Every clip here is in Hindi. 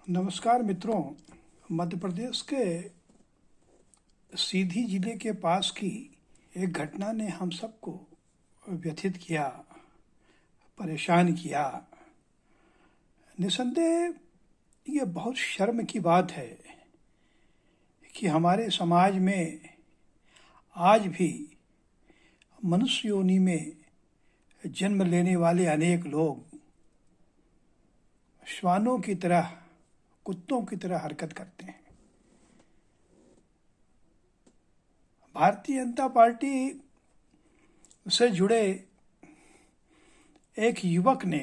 नमस्कार मित्रों। मध्य प्रदेश के सीधी जिले के पास की एक घटना ने हम सबको व्यथित किया, परेशान किया। निसंदेह ये बहुत शर्म की बात है कि हमारे समाज में आज भी मनुष्य योनि में जन्म लेने वाले अनेक लोग श्वानों की तरह, कुत्तों की तरह हरकत करते हैं। भारतीय जनता पार्टी से जुड़े एक युवक ने,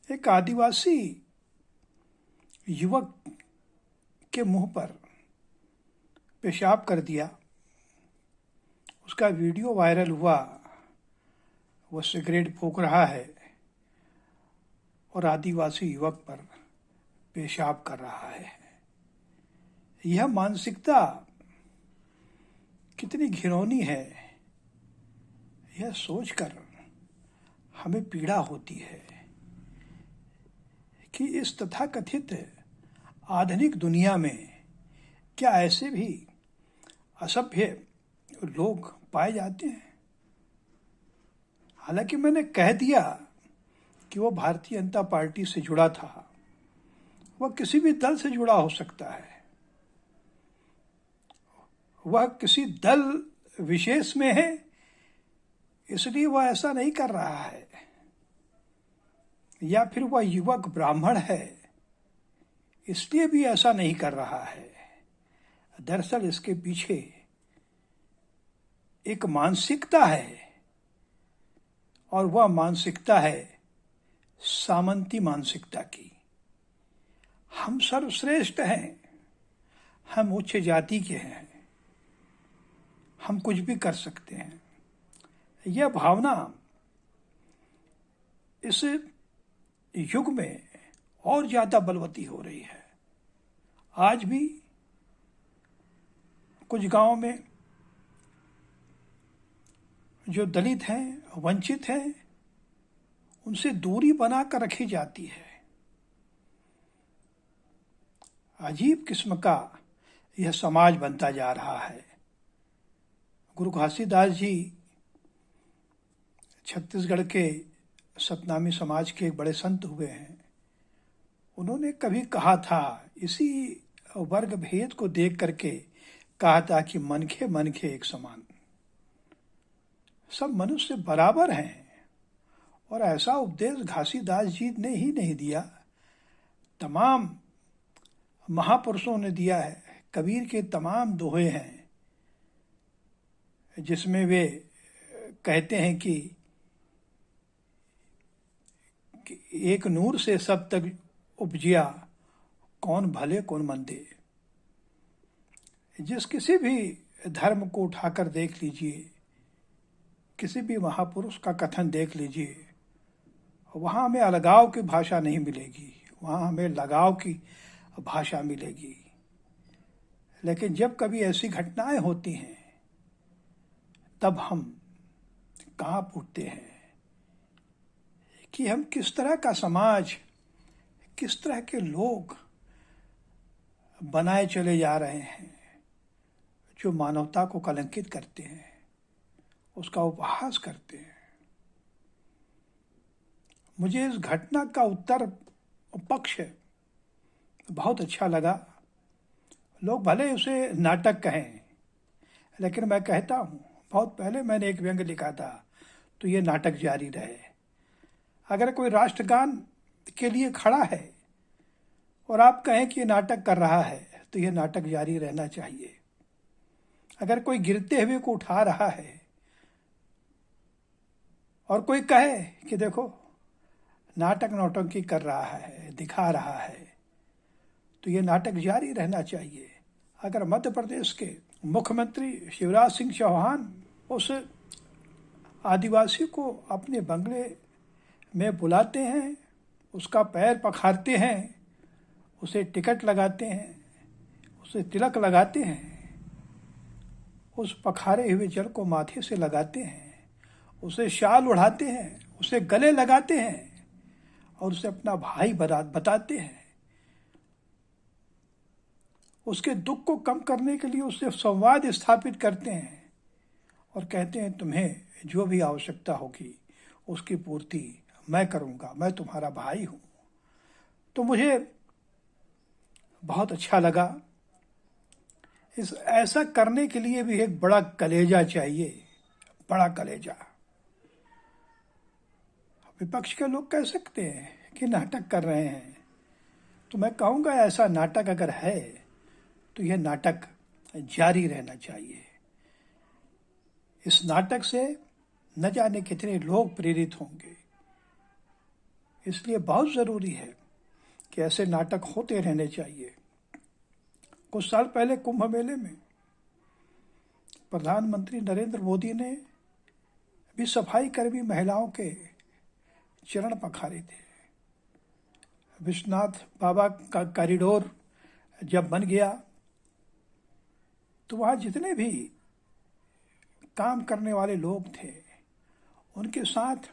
एक आदिवासी युवक के मुंह पर पेशाब कर दिया। उसका वीडियो वायरल हुआ। वो सिगरेट फूंक रहा है और आदिवासी युवक पर पेशाब कर रहा है। यह मानसिकता कितनी घिनौनी है, यह सोचकर हमें पीड़ा होती है कि इस तथाकथित आधुनिक दुनिया में क्या ऐसे भी असभ्य लोग पाए जाते हैं। हालांकि मैंने कह दिया कि वो भारतीय जनता पार्टी से जुड़ा था, वह किसी भी दल से जुड़ा हो सकता है, वह किसी दल विशेष में है इसलिए वह ऐसा नहीं कर रहा है, या फिर वह युवक ब्राह्मण है इसलिए भी ऐसा नहीं कर रहा है। दरअसल इसके पीछे एक मानसिकता है और वह मानसिकता है सामंती मानसिकता की। हम सर्वश्रेष्ठ हैं, हम उच्च जाति के हैं, हम कुछ भी कर सकते हैं। यह भावना इस युग में और ज्यादा बलवती हो रही है। आज भी कुछ गांवों में जो दलित हैं, वंचित हैं, उनसे दूरी बनाकर रखी जाती है। अजीब किस्म का यह समाज बनता जा रहा है। गुरु घासीदास जी छत्तीसगढ़ के सतनामी समाज के एक बड़े संत हुए हैं। उन्होंने कभी कहा था, इसी वर्ग भेद को देख करके कहा था कि मनखे मनखे एक समान, सब मनुष्य बराबर हैं। और ऐसा उपदेश घासीदास जी ने ही नहीं दिया, तमाम महापुरुषों ने दिया है। कबीर के तमाम दोहे हैं जिसमें वे कहते हैं कि एक नूर से सब तक उपजिया, कौन भले कौन मंदे। जिस किसी भी धर्म को उठाकर देख लीजिए, किसी भी महापुरुष का कथन देख लीजिए, वहाँ हमें अलगाव की भाषा नहीं मिलेगी, वहाँ हमें लगाव की भाषा मिलेगी। लेकिन जब कभी ऐसी घटनाएं होती हैं तब हम कांप उठते हैं कि हम किस तरह का समाज, किस तरह के लोग बनाए चले जा रहे हैं जो मानवता को कलंकित करते हैं, उसका उपहास करते हैं। मुझे इस घटना का उत्तर पक्ष बहुत अच्छा लगा। लोग भले उसे नाटक कहें, लेकिन मैं कहता हूँ, बहुत पहले मैंने एक व्यंग्य लिखा था, तो ये नाटक जारी रहे। अगर कोई राष्ट्रगान के लिए खड़ा है और आप कहें कि ये नाटक कर रहा है, तो ये नाटक जारी रहना चाहिए। अगर कोई गिरते हुए को उठा रहा है और कोई कहे कि देखो नाटक नौटंकी कर रहा है, दिखा रहा है, तो ये नाटक जारी रहना चाहिए। अगर मध्य प्रदेश के मुख्यमंत्री शिवराज सिंह चौहान उस आदिवासी को अपने बंगले में बुलाते हैं, उसका पैर पखारते हैं, उसे टिकट लगाते हैं, उसे तिलक लगाते हैं, उस पखारे हुए जल को माथे से लगाते हैं, उसे शाल उड़ाते हैं, उसे गले लगाते हैं और उसे अपना भाई बताते हैं, उसके दुख को कम करने के लिए उससे संवाद स्थापित करते हैं और कहते हैं तुम्हें जो भी आवश्यकता होगी उसकी पूर्ति मैं करूंगा, मैं तुम्हारा भाई हूं। तो मुझे बहुत अच्छा लगा। इस ऐसा करने के लिए भी एक बड़ा कलेजा चाहिए, बड़ा कलेजा। विपक्ष के लोग कह सकते हैं कि नाटक कर रहे हैं, तो मैं कहूँगा ऐसा नाटक अगर है तो यह नाटक जारी रहना चाहिए। इस नाटक से न जाने कितने लोग प्रेरित होंगे, इसलिए बहुत ज़रूरी है कि ऐसे नाटक होते रहने चाहिए। कुछ साल पहले कुंभ मेले में प्रधानमंत्री नरेंद्र मोदी ने भी सफाई कर्मी महिलाओं के चरण पखारे थे। विश्वनाथ बाबा का कॉरिडोर जब बन गया तो वहाँ जितने भी काम करने वाले लोग थे उनके साथ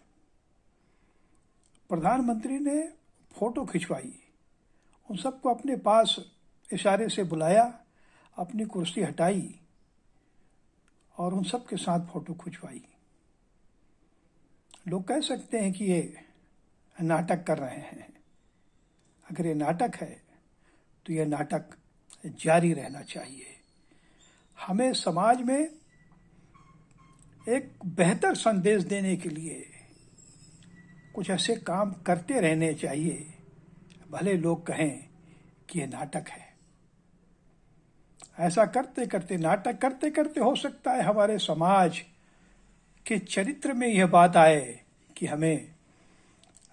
प्रधानमंत्री ने फोटो खिंचवाई। उन सबको अपने पास इशारे से बुलाया, अपनी कुर्सी हटाई और उन सब के साथ फोटो खिंचवाई। लोग कह सकते हैं कि ये नाटक कर रहे हैं। अगर ये नाटक है तो ये नाटक जारी रहना चाहिए। हमें समाज में एक बेहतर संदेश देने के लिए कुछ ऐसे काम करते रहने चाहिए, भले लोग कहें कि ये नाटक है। ऐसा करते करते, नाटक करते करते हो सकता है हमारे समाज के चरित्र में यह बात आए कि हमें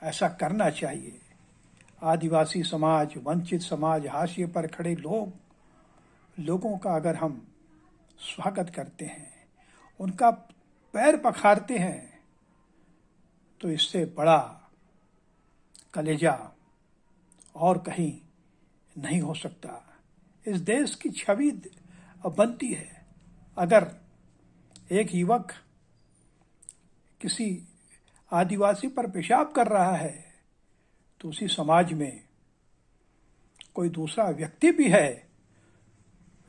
ऐसा करना चाहिए। आदिवासी समाज, वंचित समाज, हाशिए पर खड़े लोगों का अगर हम स्वागत करते हैं, उनका पैर पखारते हैं, तो इससे बड़ा कलेजा और कहीं नहीं हो सकता। इस देश की छवि बनती है। अगर एक युवक किसी आदिवासी पर पेशाब कर रहा है तो उसी समाज में कोई दूसरा व्यक्ति भी है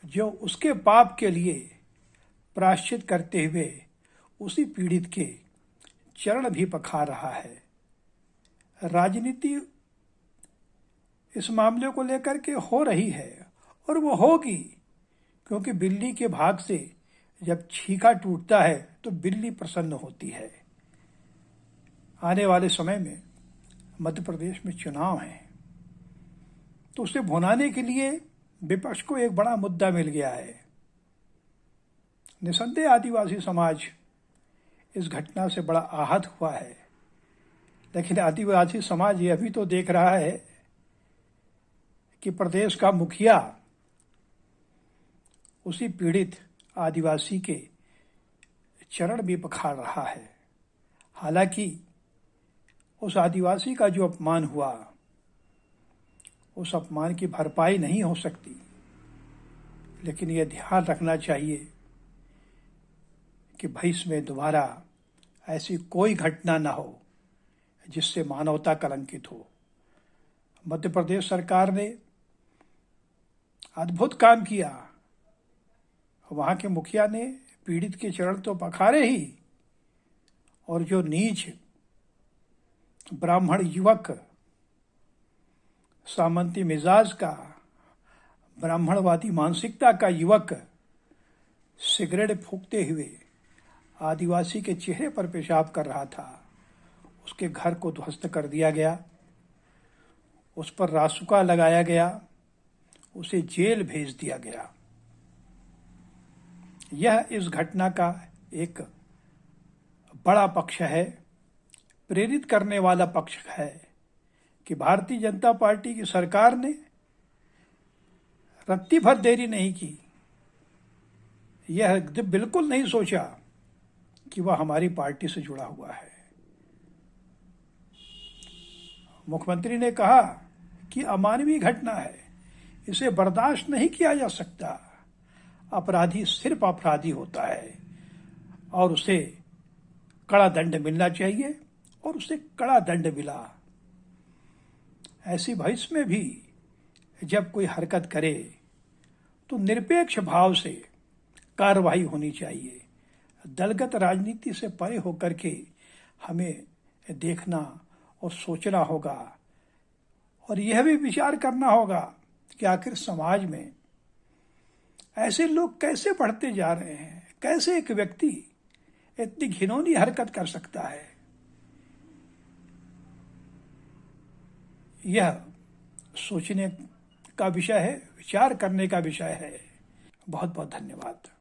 जो उसके पाप के लिए प्रायश्चित करते हुए उसी पीड़ित के चरण भी पखार रहा है। राजनीति इस मामले को लेकर के हो रही है और वो होगी, क्योंकि बिल्ली के भाग से जब छीका टूटता है तो बिल्ली प्रसन्न होती है। आने वाले समय में मध्य प्रदेश में चुनाव है, तो उसे भुनाने के लिए विपक्ष को एक बड़ा मुद्दा मिल गया है। निसंदेह आदिवासी समाज इस घटना से बड़ा आहत हुआ है, लेकिन आदिवासी समाज यह भी तो देख रहा है कि प्रदेश का मुखिया उसी पीड़ित आदिवासी के चरण भी पखार रहा है। हालांकि उस आदिवासी का जो अपमान हुआ, उस अपमान की भरपाई नहीं हो सकती, लेकिन यह ध्यान रखना चाहिए कि भविष्य में दोबारा ऐसी कोई घटना न हो जिससे मानवता कलंकित हो। मध्य प्रदेश सरकार ने अद्भुत काम किया। वहाँ के मुखिया ने पीड़ित के चरण तो पखारे ही, और जो नीच ब्राह्मण युवक, सामंती मिजाज का, ब्राह्मणवादी मानसिकता का युवक सिगरेट फूंकते हुए आदिवासी के चेहरे पर पेशाब कर रहा था, उसके घर को ध्वस्त कर दिया गया, उस पर रासुका लगाया गया, उसे जेल भेज दिया गया। यह इस घटना का एक बड़ा पक्ष है, प्रेरित करने वाला पक्ष है कि भारतीय जनता पार्टी की सरकार ने रत्ती भर देरी नहीं की। यह बिल्कुल नहीं सोचा कि वह हमारी पार्टी से जुड़ा हुआ है। मुख्यमंत्री ने कहा कि अमानवीय घटना है, इसे बर्दाश्त नहीं किया जा सकता। अपराधी सिर्फ अपराधी होता है और उसे कड़ा दंड मिलना चाहिए, और उसे कड़ा दंड मिला। ऐसी भविष्य में भी जब कोई हरकत करे तो निरपेक्ष भाव से कार्रवाई होनी चाहिए। दलगत राजनीति से परे होकर के हमें देखना और सोचना होगा, और यह भी विचार करना होगा कि आखिर समाज में ऐसे लोग कैसे बढ़ते जा रहे हैं, कैसे एक व्यक्ति इतनी घिनौनी हरकत कर सकता है। यह सोचने का विषय है, विचार करने का विषय है। बहुत बहुत धन्यवाद।